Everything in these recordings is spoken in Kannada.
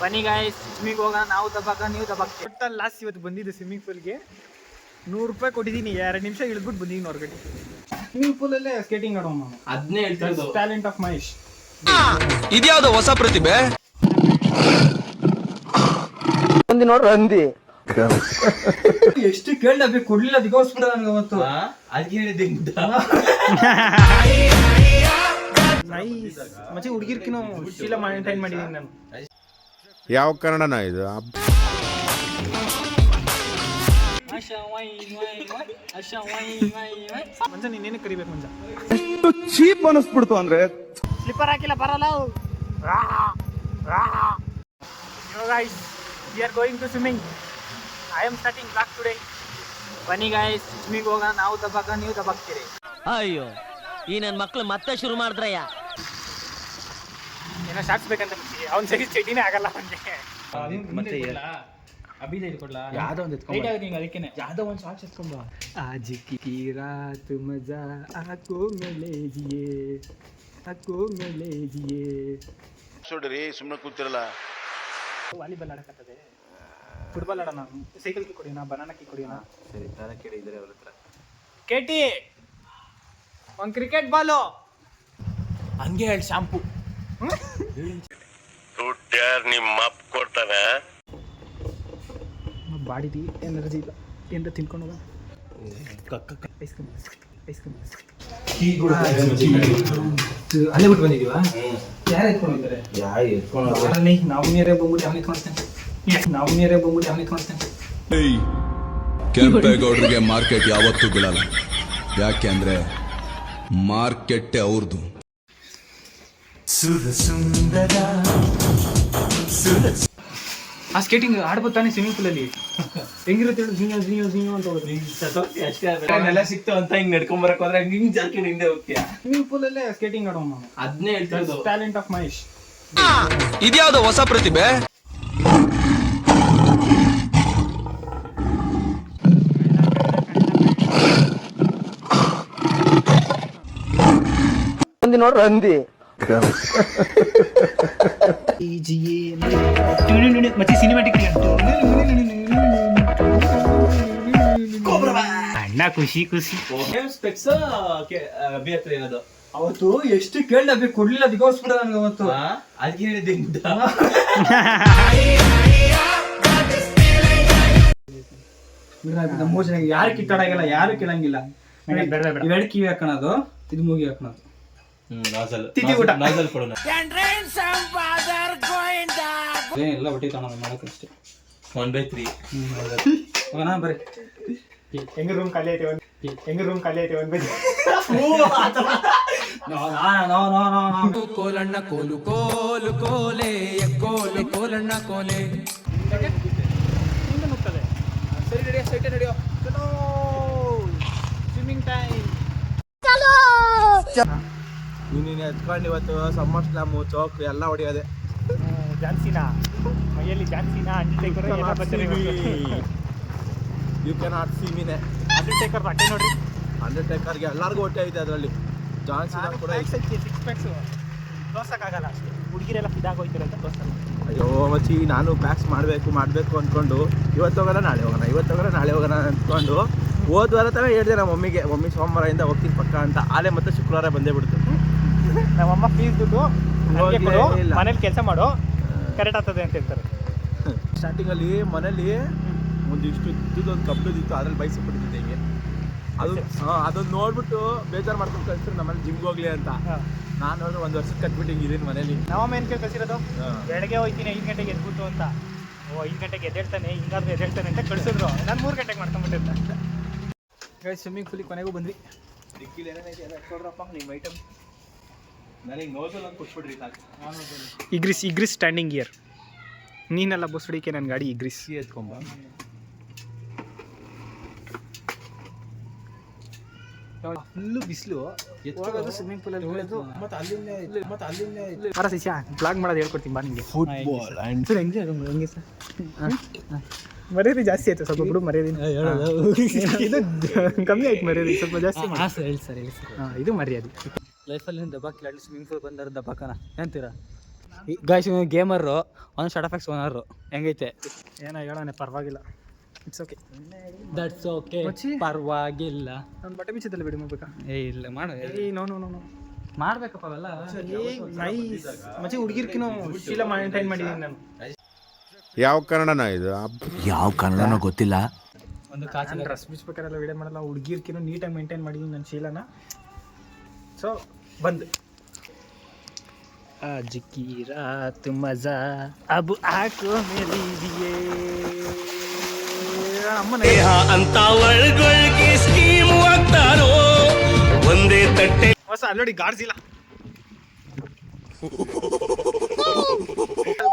ಬನ್ನಿ ಗಾಯ್ಸ್, ಸ್ವಿಮ್ಮಿಂಗ್ ಹೋಗೋಣ. ನಾವು ದಬ್ಬಾಕ, ನೀವು ದಬ್ಬಾಕ. ಟೋಟಲ್ ಲಾಸ್ಟ್ ಇವತ್ತು ಬಂದಿದ್ದು ಸ್ವಿಮ್ಮಿಂಗ್ ಪೂಲ್ಗೆ 100 ರೂಪಾಯಿ ಕೊಟ್ಟಿದ್ದೀನಿ. 2 ನಿಮಿಷ ಇಳಿದ್ಬಿಟ್ಟು ಬಂದಿದ್ದೀನಿ ಹೊರಗಡೆ. ಸ್ವಿಮ್ಮಿಂಗ್ ಪೂಲಲ್ಲೇ ಸ್ಕೇಟಿಂಗ್ ಆಡೋಣ ನಾವು. ಅದನ್ನೇ ಹೇಳ್ತಿರೋದು. Talent of Mahesh. ಇದ್ಯಾವುದೋ ಹೊಸ ಪ್ರತಿಭೆ. ಒಂದಿ ನೋಡ್ರಿ ಅಂದಿ ಎಷ್ಟು ಕೇಳಬೇಕು ಕೊಡ್ಲಿಲ್ಲ, ದಿಗೋಸ್ಬಿಡ ನನಗೆ ಅವತ್ತು. ಅದಕ್ಕೆ ಹೇಳಿದ್ದೆ ನೈಸ್ ಮತ್ತೆ ಹುಡುಗಿರ್ಕಿನೂ ಶೀಲ ಮೇಂಟೈನ್ ಮಾಡಿದ್ದೀನಿ ನಾನು. ಯಾವ ಕನ್ನಡನ ಇದು? ಮಂಜ ನೀನೇನು ಕರಿಬೇಕು ಮಂಜ. ಚೀಪ್ ಅನಿಸ್ಬಿಡ್ತು ಅಂದ್ರೆ ಸ್ಲಿಪ್ಪರ್ ಹಾಕಿಲ್ಲ ಬರಲ್ಲ. Guys, we are going to swimming. I am starting vlog today. ಬನ್ನಿ ಗಾಯ್ಸ್, ಸ್ವಿಮ್ಮಿಂಗ್ ಹೋಗೋಣ. ನಾವು ದಬ್ಬಾಕ, ನೀವು ದಬ್ಬಾಕ್ತೀರಿ. ಅಯ್ಯೋ ಈ ನನ್ನ ಮಕ್ಳು ಮತ್ತೆ ಶುರು ಮಾಡಿದ್ರಯ್ಯ. ಏನೋ ಶಾರ್ಟ್ಸ್ ಬೇಕಂತ ಅವ್ನ ಸರಿ ಚಟಿನೇ ಆಗಲ್ಲ ಅವನಿಗೆ. ಮತ್ತೆ ಅಭಿದ ಇಟ್ಕೊಡ್ಲಾ? ಯಾವ್ದೋ ಒಂದು ಎತ್ಕೊಂಡ್ ಅದಕ್ಕೇನೆ ಯಾವ್ದೋ ಒಂದು ಶಾರ್ಟ್ಸ್ ಎತ್ಕೊಂಡ್ ಬಾ. आज की रात मजा आंखों में लीजिए, आंखों में लीजिए. ನೋಡ್ರಿ ಸುಮ್ಮನೆ ಕೂತಿರಲ್ಲ. ವಾಲಿಬಾಲ್ ಆಡಕತ್ತದೆ, ಫುಟ್ಬಾಲ್ ಆಡೋಣ, ಸೈಕಲ್ ಕಿ ಕೊಡಿಯೋಣ, ಬನಾನಾ ಕಿ ಕೊಡಿಯೋಣ. ಸರಿ ತರ ಕೇಳಿದ್ರೆ ಅವ್ರ ಹತ್ರ ಕೇಟಿ ಒಂದು ಕ್ರಿಕೆಟ್ ಬಾಲು ಹಂಗೆ ಹೇಳಿ ಶಾಂಪು ನಿಮ್ಮ ಅಪ್ಪ ಕೊಡ್ತಾನೆ. ಬಾಡಿದಿ ಎನರ್ಜಿ ಇಲ್ಲ, ಏನಾರ ತಿನ್ಕೊಂಡು ಹೋಗೋಣ. ಅಲ್ಲೇ ಬಿಟ್ಟು ಬಂದಿದೀವಾ? ಯಾರು ಎತ್ಕೊಂಡಿದ್ದಾರೆ? ನಾವು ನೀರೇ ಬಂದ್ಬಿಟ್ಟು ಅವನಿಗೆ ಎತ್ಕೊಳ್ತೇನೆ. ನಾವು ನೀರೇ ಬಂದ್ಬಿಟ್ಟು ಅವನಿಗೆ ಎತ್ಕೊಳ್ತೇನೆ. ಕೆಂಪೇಗೌಡರಿಗೆ ಮಾರ್ಕೆಟ್ ಯಾವತ್ತೂ ಬೀಳಲ್ಲ. ಯಾಕೆಂದ್ರೆ ಮಾರ್ಕೆಟ್ ಅವ್ರದ್ದು. ಆ ಸ್ಕೇಟಿಂಗ್ ಆಡ್ಬೋದು ತಾನೆ ಸ್ವಿಮ್ಮಿಂಗ್ ಪೂಲಲ್ಲಿ? ಹೆಂಗಿರುತ್ತೆ ಹೇಳು? ಜಿಂಗ ಜಿಂಗ ಜಿಂಗ ಅಂತ ಹೋಗುತ್ತೆ. ಅಷ್ಟೇ ನೆಲ ಸಿಕ್ತು ಅಂತ ಹಿಂಗ್ ನಡ್ಕೊಂಡ್ ಬರಕ್ ಹೋದ್ರೆ ಹಿಂಗ್ ಜಾರ್ಕೊಂಡು ಹಿಂದೆ ಹೋಗ್ತೀಯ. ಸ್ವಿಮ್ಮಿಂಗ್ ಪೂಲಲ್ಲೇ ಸ್ಕೇಟಿಂಗ್ ಆಡೋಣ ನಾವು. ಅದನ್ನೇ ಹೇಳ್ತಿರೋದು. Talent of Mahesh. ಇದ್ಯಾವುದೋ ಹೊಸ ಪ್ರತಿಭೆ. ಒಂದಿ ನೋಡ್ರಿ ಅಂದಿ ಮತ್ತೆ ಸಿನಿಮ್ಯಾಟಿಕ್ ಅಣ್ಣ ಖುಷಿ ಖುಷಿ. ಸ್ಪೆಕ್ಸ್ ಅಭಿ ಹತ್ರ ಇರೋದು. ಅವತ್ತು ಎಷ್ಟು ಕೇಳಬೇಕು ಕೊಡ್ಲಿಲ್ಲ, ದಿಗೋಸ್ಬಿಡ ನನಗೆ ಅವತ್ತು. ಅದಕ್ಕೆ ಹೇಳಿದ್ದೆ ಮೂರು ಜನ ಯಾರು ಕಿತ್ತಾಡಂಗಿಲ್ಲ, ಯಾರು ಕೇಳಂಗಿಲ್ಲ. ಇವೆರಡು ಕಿವಿ ಹಾಕೋಣದು, ಇದು ಮೂಗಿ ಹಾಕೋಣದು. ತಿಥಿ ಊಟ ನಾಜಲ್ ಕೊಡೋಣ. ಎಲ್ಲ ಒಟ್ಟಿ ತಗೊಂಡು ಮಾಡೋಕ್ಕಷ್ಟೇ. 1/3 ಹೋಗೋಣ ಬರ್ರಿ. ಹೆಂಗ ರೂಮ್ ಖಾಲಿ ಐತೆ ಒಂದು, ಹೆಂಗ ರೂಮ್ ಖಾಲಿ ಐತೆ ಒಂದು ಬಜೆ. ಕೋಲಣ್ಣ ಕೋಲು ಕೋಲು ಕೋಲೆ ಕೋಲೆ ಕೋಲಣ್ಣ ಕೋಲೆ. ನುಗ್ತದೆ. ಸರಿ ನಡೆಯೋ, ಸೈಟೇ ನಡೆಯೋ. ಚಲೋ ಸ್ವಿಮ್ಮಿಂಗ್ ಟೈಮ್. ನೀನು ಎತ್ಕೊಂಡು ಇವತ್ತು ಸಮ್ಮರ್ ಸ್ಲಾಮು ಚೌಕ್ ಎಲ್ಲ ಹೊಡಿಯೋದೆ. ಜಾನ್ಸಿನಾ ಮೈಯಲ್ಲಿ ಜಾನ್ಸಿನಾ ಅಂಡರ್ಟೇಕರ್ ಎಲ್ಲ ಬರ್ತಾರೆ. You can not see me. Undertaker ಬಟ್ಟೆ ನೋಡ್ರಿ. ಅಂಡರ್ಟೇಕರ್ಗೆ ಎಲ್ಲರಿಗೂ ಹೊಟ್ಟೆ ಐತೆ ಅದರಲ್ಲಿ. ಜಾನ್ಸಿನ ಕೂಡ ಸಿಕ್ಸ್ ಪ್ಯಾಕ್ಸು ತೋರ್ಸಕ್ಕಾಗಲ್ಲ ಅಷ್ಟೇ. ಹುಡುಗಿರೆಲ್ಲ ಫಿದಾಗೋಯ್ತಿರಂತ ತೋರ್ಸಲ್ಲ. ಅಯ್ಯೋ ಮಚ್ಚಿ, ನಾನು ಪ್ಯಾಕ್ಸ್ ಮಾಡಬೇಕು ಅಂದ್ಕೊಂಡು ಇವತ್ತು ಹೋಗೋಣ ನಾಳೆ ಹೋಗೋಣ ಅಂದ್ಕೊಂಡು ಹೋದ ವಾರ ತಾನೇ ಹೇಳಿದೆ ನಮ್ಮ ಮಮ್ಮಿಗೆ, ಮಮ್ಮಿ ಸೋಮವಾರದಿಂದ ಹೋಗ್ತೀನಿ ಪಕ್ಕ ಅಂತ. ಆಲೆ ಮತ್ತೆ ಶುಕ್ರವಾರ ಬಂದೇ ಬಿಡ್ತು. ನಮ್ಮಮ್ಮ ಫೀಸ್ ದುಡ್ಡು ಇಲ್ಲ. ಮನೇಲಿ ಕೆಲಸ ಮಾಡೋ ಕರೆಕ್ಟ್ ಆಗ್ತದೆ ಅಂತ ಹೇಳ್ತಾರೆ. ಸ್ಟಾರ್ಟಿಂಗಲ್ಲಿ ಮನೇಲಿ ಒಂದಿಷ್ಟು ಇದ್ದೊಂದು ಕಬ್ಬದಿತ್ತು, ಅದ್ರಲ್ಲಿ ಬಯಸಿಬಿಟ್ಟಿದ್ದೆ ಹಿಂಗೆ. ಅದೊಂದು ನೋಡ್ಬಿಟ್ಟು ಬೇಜಾರು ಮಾಡ್ಕೊಂಡು ಕಳಿಸ್ತಾರೆ ನಮ್ಮಲ್ಲಿ ಜಿಮ್ಗೆ ಹೋಗ್ಲಿ ಅಂತ. ನಾನು ನೋಡಿದ್ರೆ 1 ವರ್ಷಕ್ಕೆ ಕಟ್ಬಿಟ್ಟು ಹಿಂಗಿದ್ದೀನಿ ಮನೇಲಿ. ನಮ್ಮಮ್ಮ ಏನು ಕೇಳಿ ಕಳಿಸಿರೋದು, ಬೆಳಗ್ಗೆ ಹೋಗ್ತೀನಿ 5 ಗಂಟೆಗೆ ಎದ್ಬಿಟ್ಟು ಅಂತ. 5 ಗಂಟೆಗೆ ಎದ್ದೇಳ್ತಾನೆ, ಹಿಂಗಾದ್ರೂ ಎದ್ದೇಳ್ತಾನೆ ಅಂತ ಕಳಿಸಿದ್ರು. ನಾನು 3 ಗಂಟೆಗೆ ಮಾಡ್ಕೊಂಡ್ಬಿಟ್ಟಿರ್ತೆ. ಸ್ವಿಮ್ಮಿಂಗ್ ಪೂಲಿಗೆ ಕೊನೆಗೂ ಬಂದ್ವಿ. ದಿಕ್ಕಿಲ್ ಏನೇನೈತೆ ಎಲ್ಲ ಕೊಡ್ರಪ್ಪ ನಿಮ್ಮ ಐಟಮ್. ನನಗೆ ನೋಸಲ್ ಅಂತ ಕೊಟ್ಬಿಡ್ರಿ ಸಾಕು. ಇಗ್ರಿಸ್ ಸ್ಟ್ಯಾಂಡಿಂಗ್ ಇಯರ್. ನೀನೆಲ್ಲ ಬಸ್ಡಿಕೆ ನನ್ನ ಗಾಡಿ ಇಗ್ರಿಸ್ ಎತ್ಕೊಂಬ. ಫುಲ್ಲು ಬಿಸಿಲು. ಸ್ವಿಮ್ಮಿಂಗ್ ಪೂಲಲ್ಲಿ ಮತ್ತೆ ಅಲ್ಲಿಂದ ಬರ ಶಿಷ್ಯ ಬ್ಲಾಗ್ ಮಾಡೋದು ಹೇಳ್ಕೊಡ್ತೀನಿ ಬಾ ನಿಮಗೆ. ಫುಟ್ಬಾಲ್ ಸರ್ ಹೆಂಗೆ ಸರ್ ಮರ್ಯಾದೆ ಜಾಸ್ತಿ ಆಯ್ತು ಸ್ವಲ್ಪ ಬಿಡು. ಮರ್ಯಾದೆ ಇದು ಕಮ್ಮಿ ಆಯ್ತು, ಮರ್ಯಾದೆ ಸ್ವಲ್ಪ ಜಾಸ್ತಿ. ಹೇಳಿ ಸರ್. ಹಾಂ, ಇದು ಮರ್ಯಾದೆ. ಲೈಫಲ್ಲಿ ದಬ್ಬಾಕಿಲ್ಲ. ಸ್ವಿಮ್ಮಿಂಗ್ ಪೂಲ್ ಬಂದಾರ ದಬ್ಬಾಕನ ಅಂತೀರಾ? ಗಾಯ್ಸ್ ಗೇಮರು ಒಂದು ಶಾರ್ಟ್ ಎಫೆಕ್ಟ್ಸ್ ಓನರು ಹೆಂಗೈತೆ ಏನೋ ಹೇಳೋಣ ಪರವಾಗಿಲ್ಲ ಇಟ್ಸ್ ಓಕೆ ದಟ್ಸ್ ಓಕೆ ಪರವಾಗಿಲ್ಲ ನಾನು ಬಟ್ಟೆ ಬಿಚ್ಚಿದ್ದಲ್ಲ ಬಿಡಿ ಮಾಡ್ಬೇಕಾ ಇಲ್ಲ ಮಾಡು ನೋ ನೋ ನೋ ಮಾಡ್ಬೇಕಪ್ಪ ಅವೆಲ್ಲ ನೈಸ್ ಮಚ್ಚಿ ಹುಡುಗಿರ್ಕಿನೂ ಶೀಲ ಮೇಂಟೈನ್ ಮಾಡಿದ್ದೀನಿ ನಾನು ಯಾವ ಕನ್ನಡನ ಇದು ಯಾವ ಕನ್ನಡನೋ ಗೊತ್ತಿಲ್ಲ. ಒಂದು ಕಾಚಿನ ಡ್ರೆಸ್ ಬಿಚ್ಬೇಕಾರೆಲ್ಲ ವಿಡಿಯೋ ಮಾಡಲ್ಲ ಹುಡುಗಿರ್ಕಿನೂ ನೀಟಾಗಿ ಮೇಂಟೈನ್ ಮಾಡಿದ್ದೀನಿ ನನ್ನ ಶೀಲನ ಸೊ ಬಂದು आज की रात मजा अब आंखों में लीजिए ಅಮ್ಮನೇ ಅಂತ ಒಳಗೊಳಗೆ ಸ್ಕೀಮ್ ಆಗ್ತಾರೋ ಒಂದೇ ತಟ್ಟೆ ಹೊಸ ಅಲ್ಲೋಡಿ ಗಾಡ್ಸಿಲ್ಲ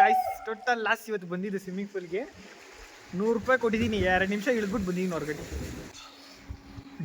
ಗಾಯ್ಸ್ ಟೋಟಲ್ ಲಾಸ್ಟ್ ಇವತ್ತು ಬಂದಿದ್ದು ಸ್ವಿಮ್ಮಿಂಗ್ ಪೂಲ್ಗೆ 100 ರೂಪಾಯಿ ಕೊಟ್ಟಿದ್ದೀನಿ 2 ನಿಮಿಷ ಇಳಿದ್ಬಿಟ್ಟು ಬಂದಿದ್ದೀನಿ ಹೊರಗಡೆ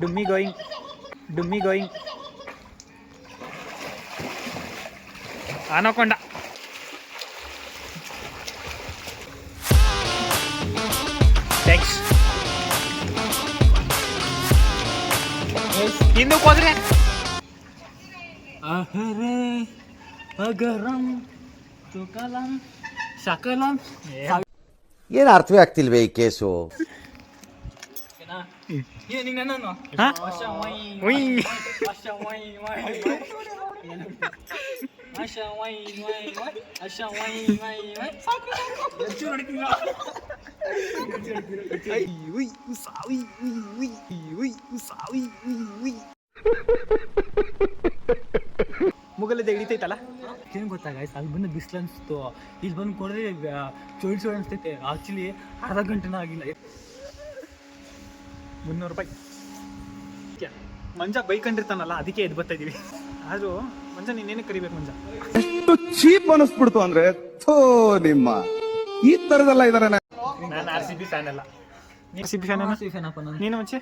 ಡುಮ್ಮಿ ಗೋಯಿಂಗ್ ಆನಕೊಂಡ ಥ್ಯಾಂಕ್ಸ್ ಹಿಂದಕ್ಕೆ ಹೋದ್ರೆ ಅಹರೆ ಅಗರಂ ತುಕಲಂ ಶಕಲಂ ಏನು ಅರ್ಥವೇ ಆಗ್ತಿಲ್ವೇ ಈ ಕೇಸು? ಮುಗಲದ ಹಿಡಿತೈತಲ್ಲ ಏನು ಗೊತ್ತಾ ಗಾಯ್ಸ್ ಅಲ್ಲಿ ಬಂದು ಬಿಸಿಲು ಅನಿಸ್ತು ಇಲ್ಲಿ ಬಂದು ಕೊಡದೆ ಚೋಳು ಅನಿಸ್ತೈತೆ ಆಕ್ಚುಲಿ ಅರ್ಧ ಗಂಟೆನೂ ಆಗಿಲ್ಲ 300 ರೂಪಾಯಿ ಮಂಜ ಬೈಕೊಂಡಿರ್ತಾನಲ್ಲ ಅದಕ್ಕೆ ಎದ್ದು ಬರ್ತಾ ಇದೀವಿ ಆದ್ರೂ ಮಂಜ ನೀನೇನೇ ಕರಿಬೇಕು ಮಂಜ ಎಷ್ಟು ಚೀಪ್ ಅನಿಸ್ಬಿಡ್ತು ಅಂದ್ರೆ ಥೋ ನಿಮ್ಮ ಈ ತರದೆಲ್ಲ ಇದಾರೆ. ನಾನು RCB ಫ್ಯಾನ್ ಅಲ್ಲ RCB ಫ್ಯಾನ್ ಅಪ್ಪ ನೀನು ಮುಂಚೆ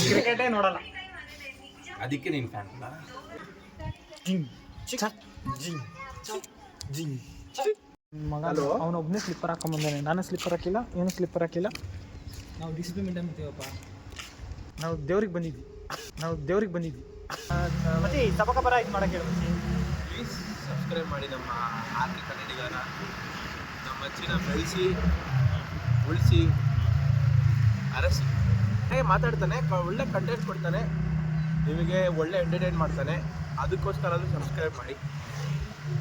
ಕ್ರಿಕೆಟೇ ನೋಡಲ್ಲ ಅದಕ್ಕೆ ನೀನು ಫ್ಯಾನ್ ಅಲ್ಲ. ಮಗ ಅವನೊಬ್ಬನೇ ಸ್ಲಿಪ್ಪರ್ ಹಾಕೊಂಬಂದಾನೆ ನಾನು ಸ್ಲಿಪ್ಪರ್ ಹಾಕಿಲ್ಲ ಏನು ಸ್ಲಿಪ್ಪರ್ ಹಾಕಿಲ್ಲ ನಾವು ಡಿಸಿಪ್ಲಿನ್ ಅಂತೀವಪ್ಪ ನಾವು ದೇವ್ರಿಗೆ ಬಂದಿದ್ವಿ ಮತ್ತೆ ಸಬಕ ಬರ ಇದು ಮಾಡಕ್ಕೆ ಹೇಳು ಪ್ಲೀಸ್ ಸಬ್ಸ್ಕ್ರೈಬ್ ಮಾಡಿ ನಮ್ಮ ಆರ್ತಿ ಕನ್ನಡಿಗರ ನಮ್ಮ ಅಚ್ಚಿನ ಬೆಳೆಸಿ ಉಳಿಸಿ ಅರಸಿ ಮಾತಾಡ್ತಾನೆ ಒಳ್ಳೆ ಕಂಟೆಂಟ್ ಕೊಡ್ತಾನೆ ನಿಮಗೆ ಒಳ್ಳೆ ಎಂಟರ್ಟೈನ್ ಮಾಡ್ತಾನೆ ಅದಕ್ಕೋಸ್ಕರ ಅದು ಸಬ್ಸ್ಕ್ರೈಬ್ ಮಾಡಿ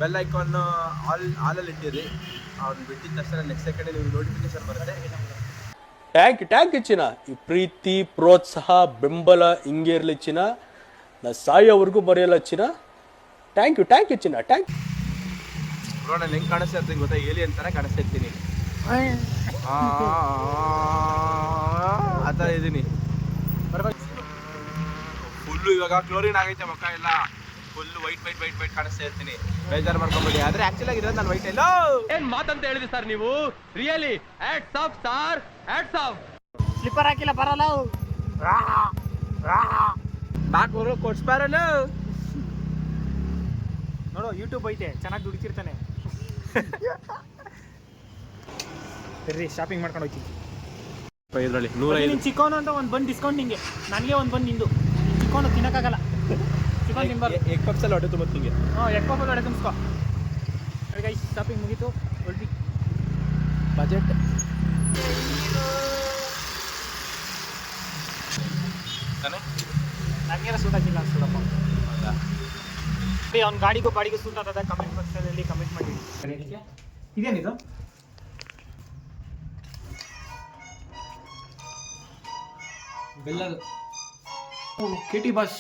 ಬೆಲ್ ಐಕಾನ್ ಆಲಲ್ಲಿ ಇಟ್ಟಿರಿ ಅವ್ನು ಬಿಟ್ಟಿದ ತಕ್ಷಣ ನೆಕ್ಸ್ಟ್ ಸೆಕೆಂಡ್ ನಿಮಗೆ ನೋಟಿಫಿಕೇಶನ್ ಬರುತ್ತೆ. ಟ್ಯಾಂಕ್ ಚಿನ್ನ ಈ ಪ್ರೀತಿ ಪ್ರೋತ್ಸಾಹ ಬೆಂಬಲ ಹಿಂಗೆ ಇರಲಿ ಚಿನ್ನ ನಾ ಸಾಯೋವರೆಗೂ ಬರೆಯಲ್ಲ ಚಿನ್ನ ಥ್ಯಾಂಕ್ ಯು ಚಿನ್ನ ಥ್ಯಾಂಕ್ ಯು. ಬ್ರೋ ನಾನು ಹೆಂಗೆ ಕಾಣಿಸ್ತಾ ಇರ್ತೀನಿ ಗೊತ್ತಾ ಏಲಿಯನ್ ಥರ ಕಾಣಿಸ್ತಾ ಇರ್ತೀನಿ ಆ ಥರ ಇದ್ದೀನಿ ಫುಲ್ಲು ಇವಾಗ ಕ್ಲೋರಿನ್ ಆಗೈತೆ ಮುಖ ಎಲ್ಲ ಫುಲ್ಲು ವೈಟ್ ಕಾಣಿಸ್ತಾ ಇರ್ತೀನಿ ಬೇಜಾರು ಮಾಡ್ಕೊಂಬಿಡಿ ಆದರೆ ಆ್ಯಕ್ಚುಲಾಗಿ ಇರೋದು ನಾನು ವೈಟ್ ಎಲ್ಲ ಏನ್ ಮಾತಂತ ಹೇಳಿದ್ರಿ ಸರ್ ನೀವು really hats off sir hats off. Slipper ಹಾಕಿಲ್ಲ ಬರಲ್ಲ ನಾಲ್ಕು ಕೊಡ್ಸ್ಬಾರಲ್ಲ ನೋಡು ಯೂಟ್ಯೂಬ್ ಐತೆ ಚೆನ್ನಾಗಿ ದುಡಿತಿರ್ತಾನೆ ಬರ್ರಿ ಶಾಪಿಂಗ್ ಮಾಡ್ಕೊಂಡು ಹೋಗ್ತೀನಿ ಇದರಲ್ಲಿ 105 ಚಿಕನ್ ಅಂತ ಒಂದು ಬಂದು ಡಿಸ್ಕೌಂಟ್ ನಿಂಗೆ ನನಗೆ ಒಂದು ಬಂದು ನಿಂದು ಚಿಕನ್ ತಿನ್ನಕ್ಕಾಗಲ್ಲ ಚಿಕನ್ ತಿನ್ಬಾರ್ದು ಎಗ್ ಪಪ್ಸಲ್ಲಿ ಹೊಟ್ಟೆ ತುಂಬ ನಿಂಗೆ ಎಗ್ ಪಪ್ಪಲ್ಲಿ ಹೊಡೆ ತುಂಬಿಸ್ಕೊ ಗೈಸ್ ಶಾಪಿಂಗ್ ಮುಗೀತು ಹೊರಟಿ ಬಜೆಟ್ ನನಗೇನೋ ಸೂಟ್ ಆಗಿಲ್ಲ ಅನ್ಸೋದಪ್ಪ ಅವ್ನ ಗಾಡಿಗೂ ಬಾಡಿಗೂ ಸೂಟ್ ಆಗ್ತದೆ ಕಮೆಂಟ್ ಬಾಕ್ಸಲ್ಲಿ ಕಮೆಂಟ್ ಮಾಡಿ ಇದೇನಿದು ಬೆಲ್ಲದು KT ಬಸ್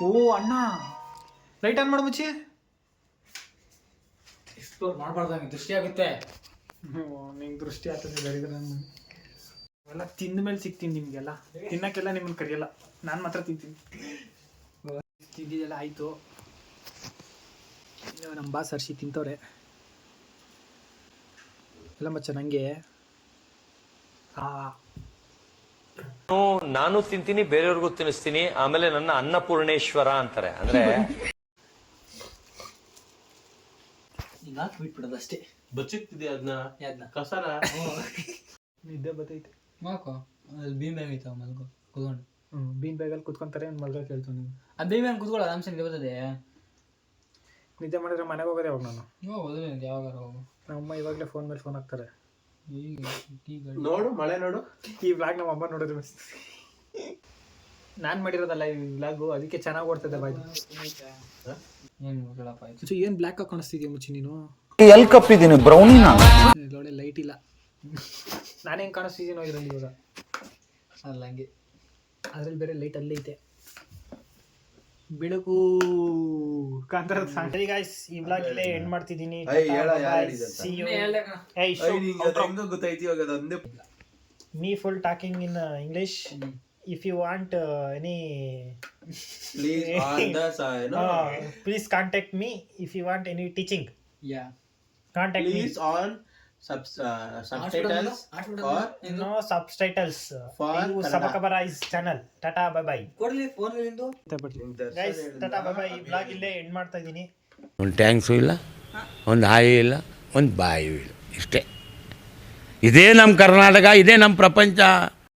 ಓ ಅಣ್ಣ ಲೈಟ್ ಆನ್ ಮಾಡು ಮುಚ್ಚಿ ಎಕ್ಸ್ಪ್ಲೋರ್ ಮಾಡಬಾರ್ದಂಗೆ ದೃಷ್ಟಿ ಆಗುತ್ತೆ ನಿಂಗೆ ದೃಷ್ಟಿ ಆಗ್ತದೆ ಬೆಳಿಗ್ಗೆ ಎಲ್ಲ ತಿಂದ ಮೇಲೆ ಸಿಗ್ತೀನಿ ನಿಮಗೆಲ್ಲ ತಿನ್ನಕ್ಕೆಲ್ಲ ನಿಮ್ಮನ್ನು ಕರೆಯಲ್ಲ ನಾನು ಮಾತ್ರ ತಿಂತೀನಿ ತಿಂದಿದ್ದೆಲ್ಲ ಆಯಿತು ನಮ್ಮ ಬಾಸ್ ಹರ್ಷಿ ತಿಂತವ್ರೆ ಎಲ್ಲ ಮಚ್ಚ ನನಗೆ ನಾನು ತಿಂತೀನಿ ಬೇರೆಯವ್ರಿಗೂ ತಿನ್ನಿಸ್ತೀನಿ ಆಮೇಲೆ ನನ್ನ ಅನ್ನಪೂರ್ಣೇಶ್ವರ ಅಂತಾರೆ ಅಂದ್ರೆ ಬಿಟ್ಬಿಡೋದು ಅಷ್ಟೇ ಬಚ್ಚಿಕ್ತಿದೆ ಅದನ್ನ ಕಸನ ನಿದ್ದೆ ಬತ್ತೈತೆ ಮಾಕೋ ಅಲ್ಲಿ ಭೀಮ್ ಐತ ಮಲ್ಗೋ ಕೂತ್ಕೊಂಡು ಬೀನ್ ಬ್ಯಾಗಲ್ಲಿ ಕುತ್ಕೊಂತಾರೆ ಒಂದು ಮಲ್ಗ ಕೇಳ್ತು ನೀವು ಆ ಬೀನ್ ಬ್ಯಾಗ್ ಕುತ್ಕೊಳ್ಳೋ ಆರಾಮ್ಸೆ ನಿಲ್ಬರ್ತದೆ. ನಿದ್ದೆ ಮಾಡಿದ್ರೆ ಮನೆಗೆ ಹೋಗೋದೇ ಯಾವಾಗ ನಾನು ಯಾವಾಗ ಹೋಗು ನಮ್ಮಮ್ಮ ಇವಾಗಲೇ ಫೋನ್ ಮೇಲೆ ಫೋನ್ ಹಾಕ್ತಾರೆ. ನೋಡು ಮಳೆ ನೋಡು. ಈ ವ್ಲಾಗ್ ನಮ್ಮ ಅಮ್ಮ ನೋಡಿದ್ರೆ ನಾನು ಮಾಡಿರೋದಲ್ಲ ಈ ವ್ಲಾಗು, ಅದಕ್ಕೆ ಚೆನ್ನಾಗಿ ಓಡ್ತದೆ ಬಾಯ್. ಏನು ಬ್ಲ್ಯಾಕ್ ಆಗಿ ಕಾಣಿಸ್ತಿದ್ಯಾ ಮುಚ್ಚಿ ನೀನು? ಎಲ್ಲಿ ಕಪ್ಪಿದ್ದೀನಿ ಬ್ರೌನಿ ನಾನು. ಒಳ್ಳೆ ಲೈಟ್ ಇಲ್ಲ. ನಾನು ಹೆಂಗೆ ಕಾಣಿಸ್ತಿದ್ದೀನೋ ಇದರಲ್ಲಿ ಇವಾಗ ಅಲ್ಲ ಹಂಗೆ, ಅದ್ರಲ್ಲಿ ಬೇರೆ ಲೈಟ್ ಅಲ್ಲೇ ಐತೆ ಬೆಳಕು ಕಾಂತಾರ. ಸರಿ ಗಾಯ್ಸ್, ಈ ವ್ಲಾಗ್ ಇಲ್ಲೇ ಎಂಡ್ ಮಾಡ್ತಿದ್ದೀನಿ. ಗೊತ್ತಾಯ್ತು ಇವಾಗ ಅದೊಂದೇ. Me full talking in English. If you want any, please contact me. If you want any teaching, contact me. Please on subtitles or No subtitles for Sabakabarais channel. Tata bye bye. Guys, tata bye bye. Vlog ಇಲ್ಲೇ ಎಂಡ್ ಮಾಡ್ತಾ ಇದ್ದೀನಿ. ಒಂದು ಟ್ಯಾಂಕ್ಸು ಇಲ್ಲ, ಒಂದು ಹಾಯಿ ಇಲ್ಲ, ಒಂದು ಬಾಯಿಯೂ ಇಲ್ಲ, ಇಷ್ಟೇ. ಇದೇ ನಮ್ಮ ಕರ್ನಾಟಕ, ಇದೇ ನಮ್ಮ ಪ್ರಪಂಚ.